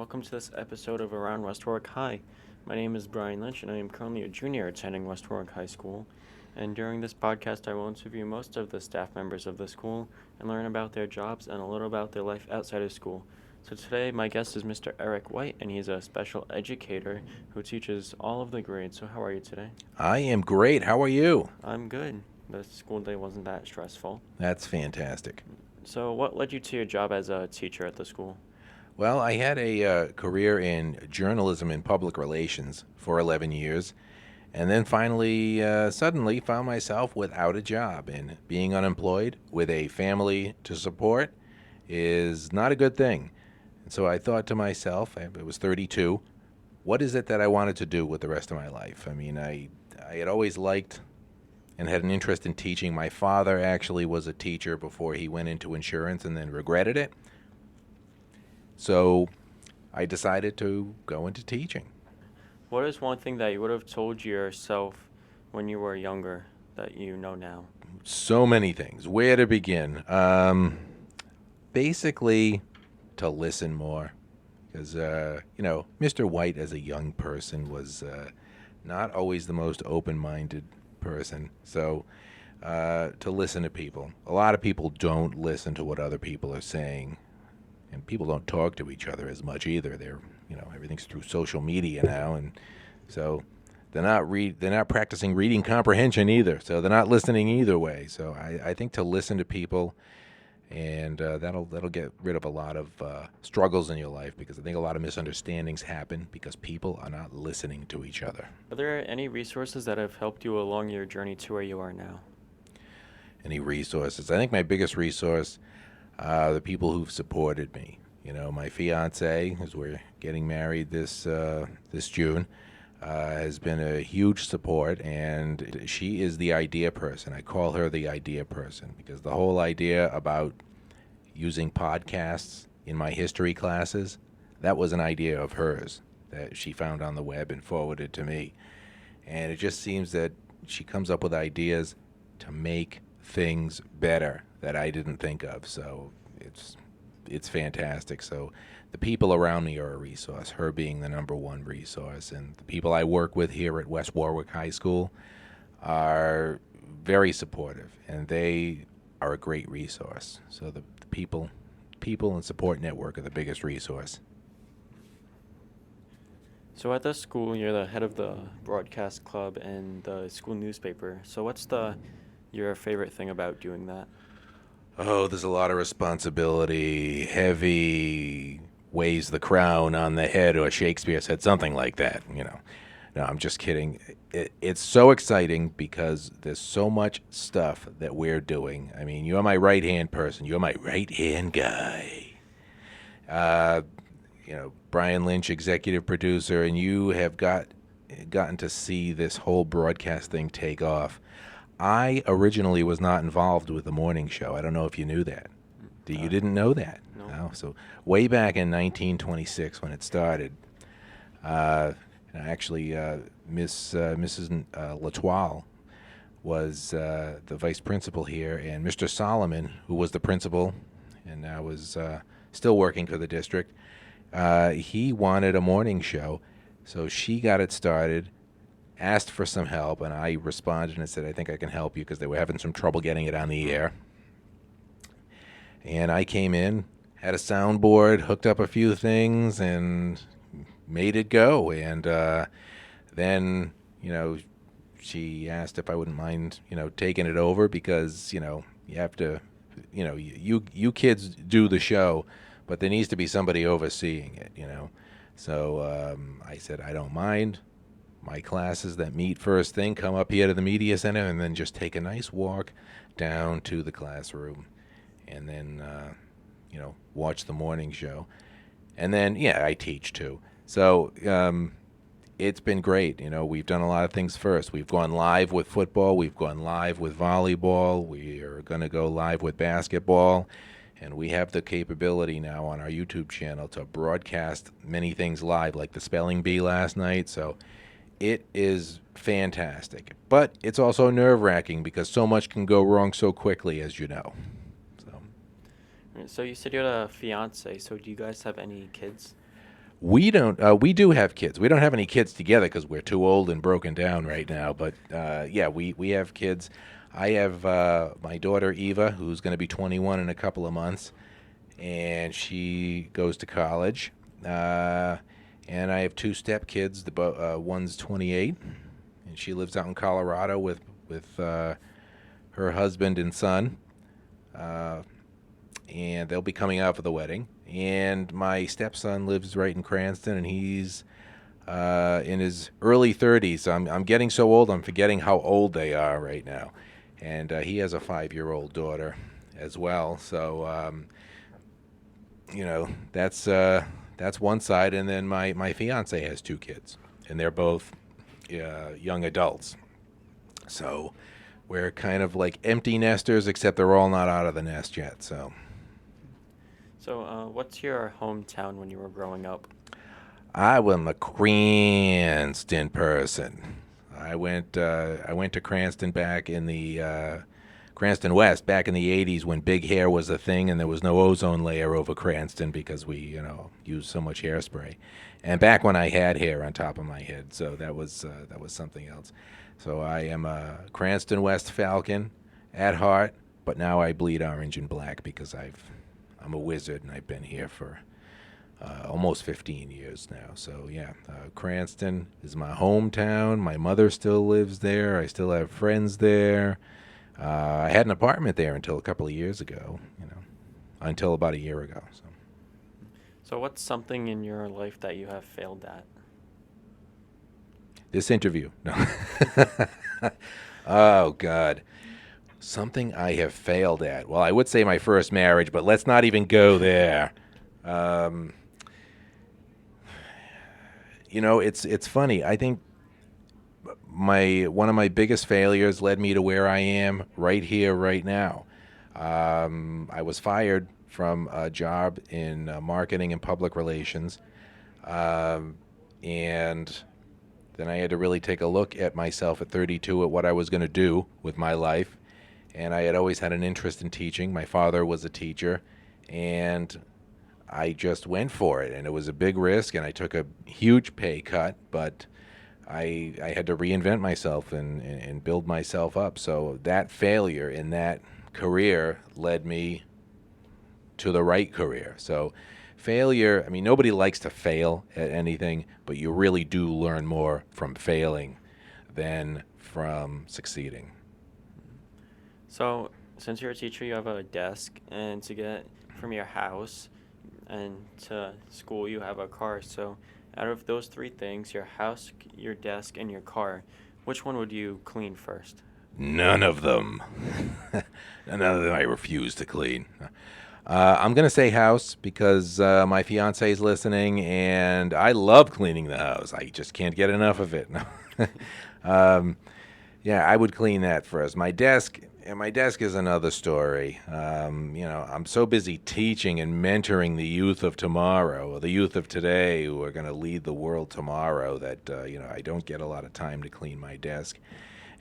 welcome to this episode of Around West Warwick High. My name is Brian Lynch, and I am currently a junior attending West Warwick High School. And during this podcast, I will interview most of the staff members of the school and learn about their jobs and a little about their life outside of school. So today, my guest is Mr. Eric White, and he's a special educator who teaches all of the grades. So how are you today? I am great. How are you? I'm good. The school day wasn't that stressful. That's fantastic. So what led you to your job as a teacher at the school? Well, I had a career in journalism and public relations for 11 years, and then finally, suddenly found myself without a job. And being unemployed with a family to support is not a good thing. And so I thought to myself, I was 32, what is it that I wanted to do with the rest of my life? I mean, I had always liked and had an interest in teaching. My father actually was a teacher before he went into insurance and then regretted it. So I decided to go into teaching. What is one thing that you would have told yourself when you were younger that you know now? So many things. Where to begin? Basically, to listen more. Because, Mr. White as a young person was not always the most open-minded person. So to listen to people. A lot of people don't listen to what other people are saying. And people don't talk to each other as much either. Everything's through social media now, and so they're not practicing reading comprehension either. So they're not listening either way. So I think to listen to people, and that'll get rid of a lot of struggles in your life, because I think a lot of misunderstandings happen because people are not listening to each other. Are there any resources that have helped you along your journey to where you are now? Any resources? I think my biggest resource, the people who've supported me. My fiance, as we're getting married this June, has been a huge support, and she is the idea person. I call her the idea person because the whole idea about using podcasts in my history classes, that was an idea of hers that she found on the web and forwarded to me. And it just seems that she comes up with ideas to make things better that I didn't think of. So it's fantastic. So the people around me are a resource, her being the number one resource. And the people I work with here at West Warwick High School are very supportive, and they are a great resource. So the people and support network are the biggest resource. So at the school, you're the head of the broadcast club and the school newspaper. So what's your favorite thing about doing that? Oh, there's a lot of responsibility. Heavy weighs the crown on the head, or Shakespeare said something like that, No, I'm just kidding. It's so exciting because there's so much stuff that we're doing. I mean, you're my right-hand person. You're my right-hand guy. Brian Lynch, executive producer, and you have gotten to see this whole broadcast thing take off. I originally was not involved with the morning show. I don't know if you knew that. You didn't know that? No. So way back in 1926 when it started, Mrs. Latoile was the vice principal here, and Mr. Solomon, who was the principal and now was still working for the district, he wanted a morning show. So she got it started, asked for some help, and I responded and said, I think I can help you, because they were having some trouble getting it on the air. And I came in, had a soundboard, hooked up a few things, and made it go. And then, she asked if I wouldn't mind, taking it over, because, you have to, you kids do the show, but there needs to be somebody overseeing it, So I said, I don't mind. My classes that meet first thing come up here to the media center, and then just take a nice walk down to the classroom, and then watch the morning show. And then I teach too. So it's been great. We've done a lot of things first. We've gone live with football, we've gone live with volleyball, we are going to go live with basketball, and we have the capability now on our YouTube channel to broadcast many things live, like the spelling bee last night. So it is fantastic, but it's also nerve-wracking because so much can go wrong so quickly, as you know. So you said you had a fiance. So do you guys have any kids? We don't. We do have kids. We don't have any kids together because we're too old and broken down right now. But yeah, we have kids. I have my daughter Eva, who's going to be 21 in a couple of months, and she goes to college. Uh, and I have two stepkids. One's 28, and she lives out in Colorado with her husband and son. Uh, and they'll be coming out for the wedding. And my stepson lives right in Cranston, and he's in his early 30s. I'm getting so old, I'm forgetting how old they are right now. And he has a 5-year-old daughter as well. So, that's one side. And then my fiance has two kids, and they're both young adults. So we're kind of like empty nesters, except they're all not out of the nest yet. So. So, what's your hometown when you were growing up? I was a Cranston person. I went to Cranston back in the Cranston West back in the '80s when big hair was a thing and there was no ozone layer over Cranston because we used so much hairspray, and back when I had hair on top of my head, so that was something else. So I am a Cranston West Falcon at heart, but now I bleed orange and black because I'm a wizard and I've been here for almost 15 years now. So yeah, Cranston is my hometown. My mother still lives there. I still have friends there. I had an apartment there until a couple of years ago. Until about a year ago. So So, what's something in your life that you have failed at? this interview, no. Oh God, something I have failed at. Well, I would say my first marriage, but let's not even go there. Um, it's funny. I think my one of my biggest failures led me to where I am right here, right now. I was fired from a job in marketing and public relations, and then I had to really take a look at myself at 32 at what I was going to do with my life. And I had always had an interest in teaching. My father was a teacher, and I just went for it. And it was a big risk, and I took a huge pay cut, but I had to reinvent myself and build myself up. So that failure in that career led me to the right career. So failure, I mean, nobody likes to fail at anything, but you really do learn more from failing than from succeeding. So, since you're a teacher, you have a desk, and to get from your house and to school, you have a car. So, out of those three things, your house, your desk, and your car, which one would you clean first? None of them. None of them I refuse to clean. I'm going to say house because my fiance is listening, and I love cleaning the house. I just can't get enough of it. um, yeah, I would clean that first. My desk is another story. I'm so busy teaching and mentoring the youth of tomorrow, or the youth of today who are going to lead the world tomorrow, that I don't get a lot of time to clean my desk.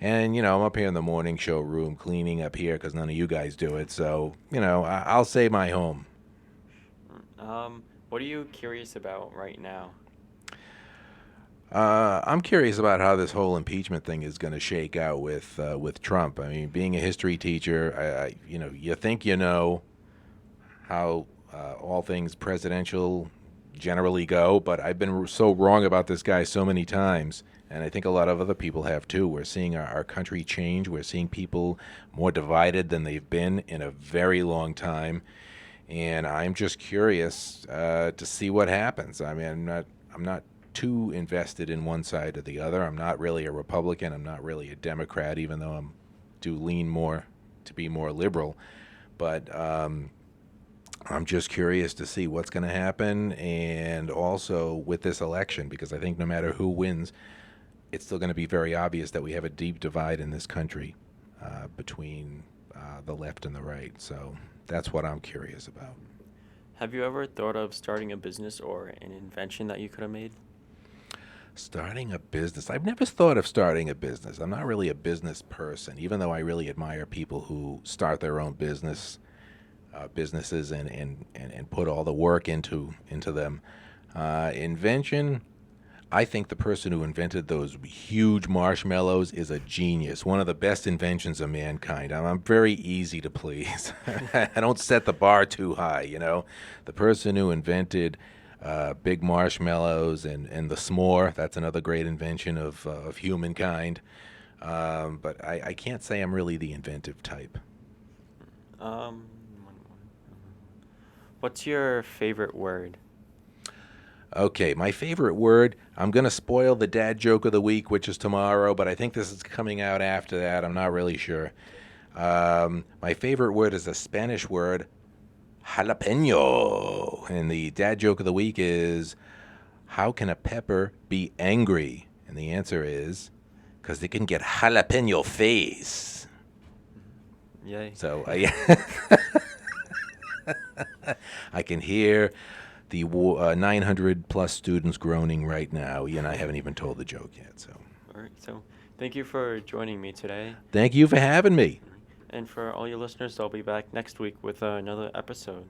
And I'm up here in the morning show room cleaning up here because none of you guys do it. So I'll say my home. What are you curious about right now? I'm curious about how this whole impeachment thing is going to shake out with Trump. I mean, being a history teacher, you think how all things presidential generally go, but I've been so wrong about this guy so many times, and I think a lot of other people have too. We're seeing our country change. We're seeing people more divided than they've been in a very long time, and I'm just curious to see what happens. I mean, I'm not too invested in one side or the other. I'm not really a Republican. I'm not really a Democrat, even though do lean more to be more liberal. But I'm just curious to see what's going to happen, and also with this election, because I think no matter who wins, it's still going to be very obvious that we have a deep divide in this country between the left and the right. So that's what I'm curious about. Have you ever thought of starting a business or an invention that you could have made? Starting a business. I've never thought of starting a business. I'm not really a business person, even though I really admire people who start their own businesses and put all the work into them. Invention. I think the person who invented those huge marshmallows is a genius. One of the best inventions of mankind. I'm very easy to please. I don't set the bar too high, you know. The person who invented big marshmallows and the s'more, that's another great invention of humankind. But I can't say I'm really the inventive type. Um, what's your favorite word? Okay, my favorite word. I'm going to spoil the dad joke of the week, which is tomorrow, but I think this is coming out after that. I'm not really sure. My favorite word is a Spanish word, jalapeno. And the dad joke of the week is, how can a pepper be angry? And the answer is, because it can get jalapeno face. Yay. So I can hear the 900 plus students groaning right now, and I haven't even told the joke yet. So All right. So thank you for joining me today. thank you for having me. And for all your listeners, I'll be back next week with another episode.